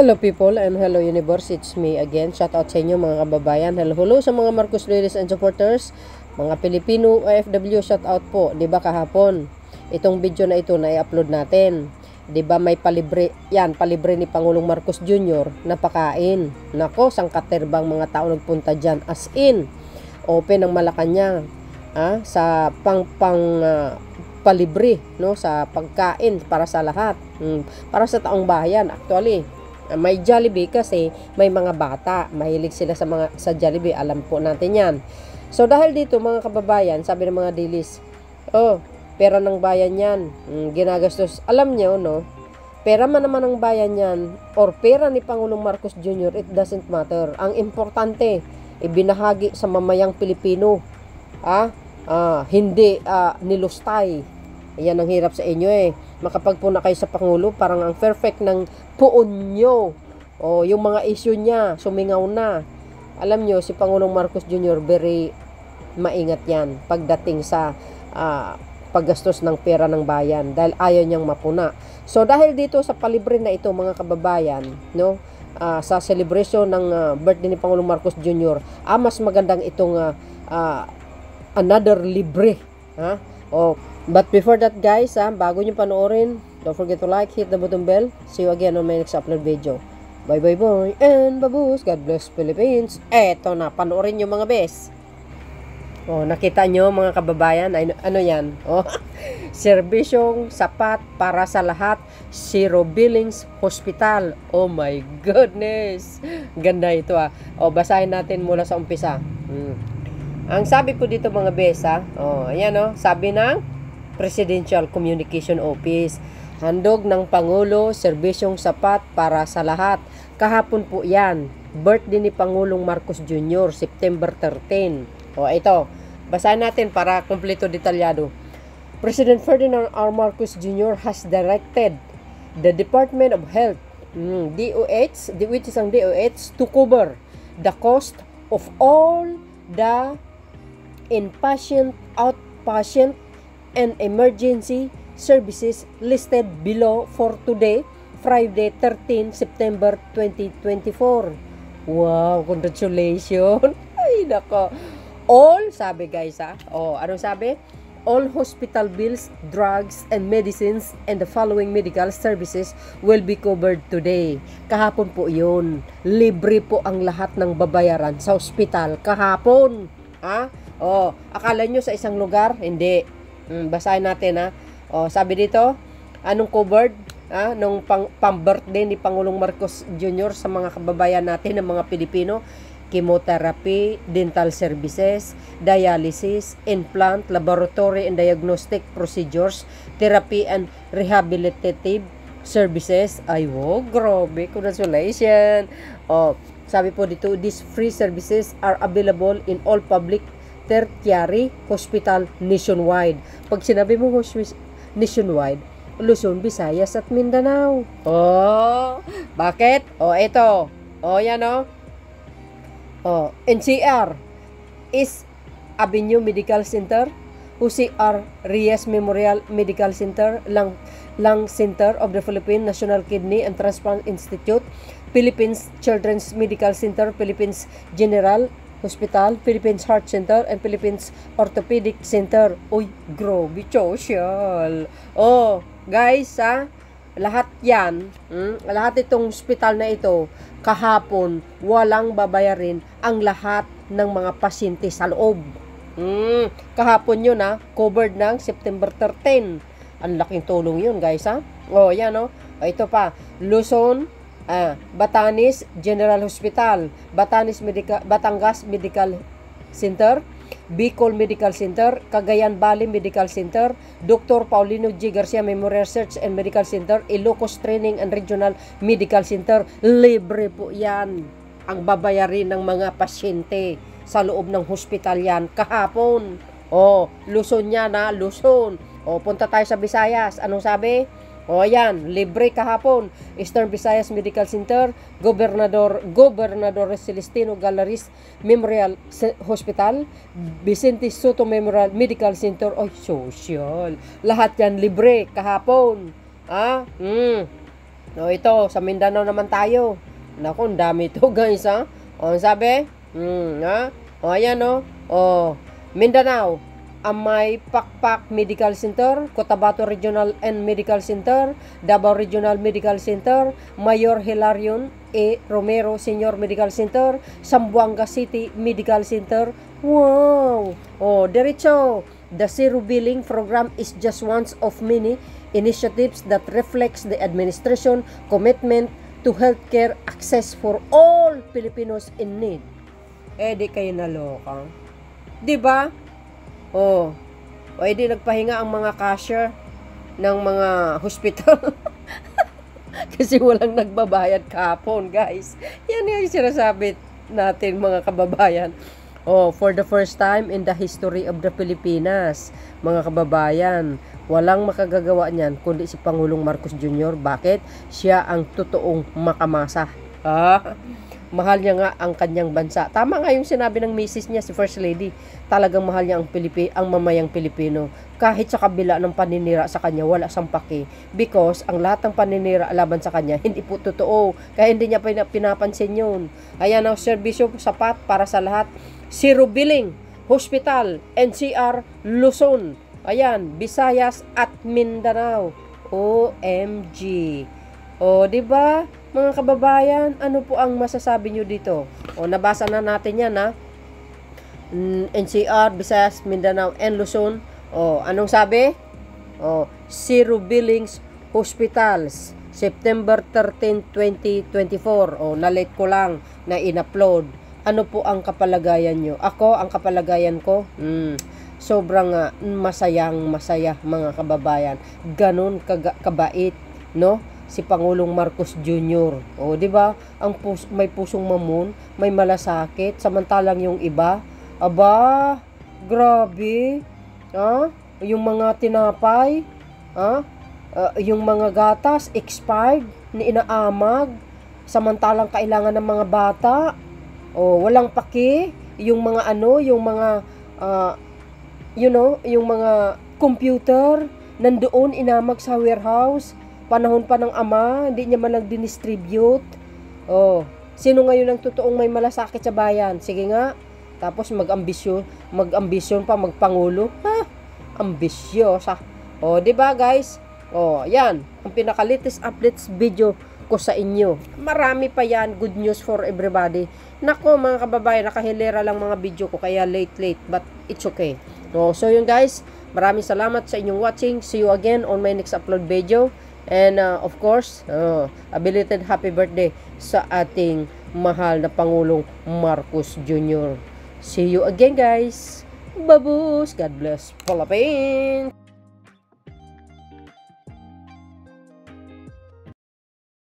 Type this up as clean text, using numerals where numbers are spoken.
Hello people and hello universe, it's me again. Shout out sa inyo mga kababayan. Hello sa mga Marcos loyalists and supporters, mga Pilipino OFW, shout out po. 'Di ba kahapon itong video na ito na i-upload natin? 'Di ba may palibre yan, palibre ni Pangulong Marcos Jr. na pakain. Nako, sangkaterbang mga tao nagpunta diyan, as in open ang Malacanang sa palibre, no, sa pagkain para sa lahat, para sa taong bayan. Actually may Jollibee kasi may mga bata, mahilig sila sa Jollibee, alam po natin yan. So dahil dito mga kababayan, sabi ng mga dilis, pera ng bayan yan, ginagastos. Alam nyo, no, pera man naman ng bayan yan or pera ni Pangulong Marcos Jr., it doesn't matter. Ang importante, ibinahagi sa mamayang Pilipino, hindi nilustay. Yan ang hirap sa inyo makapagpuna kayo sa Pangulo, parang ang perfect ng puon nyo. Yung mga issue niya, sumingaw na. Alam nyo, si Pangulong Marcos Jr. very maingat yan pagdating sa paggastos ng pera ng bayan dahil ayaw niyang mapuna. So dahil dito sa palibre na ito mga kababayan, no, sa celebration ng birthday ni Pangulong Marcos Jr., mas magandang itong another libre. But before that guys, bago nyo panoorin, don't forget to like, hit the button bell. See you again on my next upload video. Bye bye boy and babus. God bless Philippines. Eto na, panoorin nyo mga bes. Nakita nyo mga kababayan, ano yan? Serbisyong sapat para sa lahat, Zero Billings Hospital. Oh my goodness, ganda ito basahin natin mula sa umpisa. Ang sabi po dito mga bes, ayan sabi ng Presidential Communication Office, handog ng Pangulo, serbisyong sapat para sa lahat. Kahapon po yan, birthday ni Pangulong Marcos Jr., September 13. Ito, basahin natin para kumpleto detalyado. President Ferdinand R. Marcos Jr. has directed the Department of Health, DOH, which is ang DOH, to cover the cost of all the inpatient, outpatient, and emergency services listed below for today, Friday 13 September 2024. Wow, congratulations. Ay nako. All, sabi guys ano sabi? All hospital bills, drugs, and medicines and the following medical services will be covered today. Kahapon po yun. Libre po ang lahat ng babayaran sa ospital kahapon. Akala nyo sa isang lugar? Hindi. Basahin natin sabi dito, anong covered nung pang-birthday ni Pangulong Marcos Jr. sa mga kababayan natin ng mga Pilipino: chemotherapy, dental services, dialysis, implant, laboratory and diagnostic procedures, therapy and rehabilitative services. Ay wow, grabe, congratulations. Sabi po dito, these free services are available in all public tertiary hospital nationwide. Pag sinabi mo nationwide, Luzon, Visayas at Mindanao. Bakit? Ito. Yan NCR is Avenue Medical Center, UCR Reyes Memorial Medical Center, Lung Center of the Philippine National Kidney and Transplant Institute, Philippines Children's Medical Center, Philippines General Hospital, Philippines Heart Center, and Philippines Orthopedic Center. Uy, grobe, social. Guys, lahat yan, lahat itong hospital na ito, kahapon, walang babayarin ang lahat ng mga pasyente sa loob. Kahapon yun, covered ng September 13. Ang laking tulong yun, guys, yan, ito pa, Luzon, Batanes General Hospital, Batangas Medical Center, Bicol Medical Center, Cagayan Valley Medical Center, Dr. Paulino G. Garcia Memorial Research and Medical Center, Ilocos Training and Regional Medical Center. Libre po yan ang babayarin ng mga pasyente sa loob ng hospital yan kahapon. Luzon yan, Luzon. Punta tayo sa Visayas. Anong sabi? Yan, libre kahapon. Eastern Visayas Medical Center, Gobernador Celestino Galaris Memorial Hospital, Vicente Soto Memorial Medical Center. Social. Lahat yan libre kahapon. O ito, sa Mindanao naman tayo. Naku, ang dami ito guys ha. O sabi? Ha? O ayan o. O, Mindanao. Amay Pakpak Medical Center, Cotabato Regional and Medical Center, Davao Regional Medical Center, Mayor Hilarion E. Romero Senior Medical Center, Zamboanga City Medical Center. Wow! Oh, diretso. The Zero Billing Program is just one of many initiatives that reflects the administration commitment to healthcare access for all Filipinos in need. Di kayo naloka. 'Di ba? O edi nagpahinga ang mga cashier ng mga hospital. Kasi walang nagbabayad kahapon, guys. Yan yung sinasabi natin, mga kababayan. For the first time in the history of the Pilipinas, mga kababayan, walang makagagawa niyan kundi si Pangulong Marcos Jr. Bakit? Siya ang totoong makamasa. Mahal niya nga ang kanyang bansa. Tama nga yung sinabi ng misis niya, si First Lady. Talagang mahal niya ang mamayang Pilipino. Kahit sa kabila ng paninira sa kanya, wala siyang paki. Because ang lahat ng paninira laban sa kanya, hindi po totoo. Kaya hindi niya pinapansin yun. Ayan ang serbisyo sapat para sa lahat. Zero Billing, Hospital, NCR, Luzon. Ayan, Visayas at Mindanao. OMG. Di ba? Mga kababayan, ano po ang masasabi nyo dito? Nabasa na natin yan, ha? NCR, Visayas, Mindanao, and Luzon. Anong sabi? Zero Billings Hospitals, September 13, 2024. Na-late ko lang na in-upload. Ano po ang kapalagayan nyo? Ako, ang kapalagayan ko, sobrang masayang masaya, mga kababayan. Ganon kabait, no? Si Pangulong Marcos Jr. Di ba? May pusong mamon, may malasakit, samantalang yung iba, grabe. Yung mga tinapay, yung mga gatas expired, ni inaamag, samantalang kailangan ng mga bata. Walang paki, yung mga yung mga yung mga computer nandoon inamag sa warehouse. Panahon pa ng ama, hindi niya man lang dinistribute. Sino ngayon ang totoong may malasakit sa bayan? Sige nga. Tapos mag-ambisyon pa, magpangulo. Ambisyosa. Di ba guys? Yan. Ang pinaka-latest updates video ko sa inyo. Marami pa yan. Good news for everybody. Nako mga kababayan, nakahilera lang mga video ko, kaya late. But it's okay. So yun guys. Maraming salamat sa inyong watching. See you again on my next upload video. And of course, a belated happy birthday sa ating mahal na Pangulong Marcos Jr. See you again guys. Babus. God bless Philippines.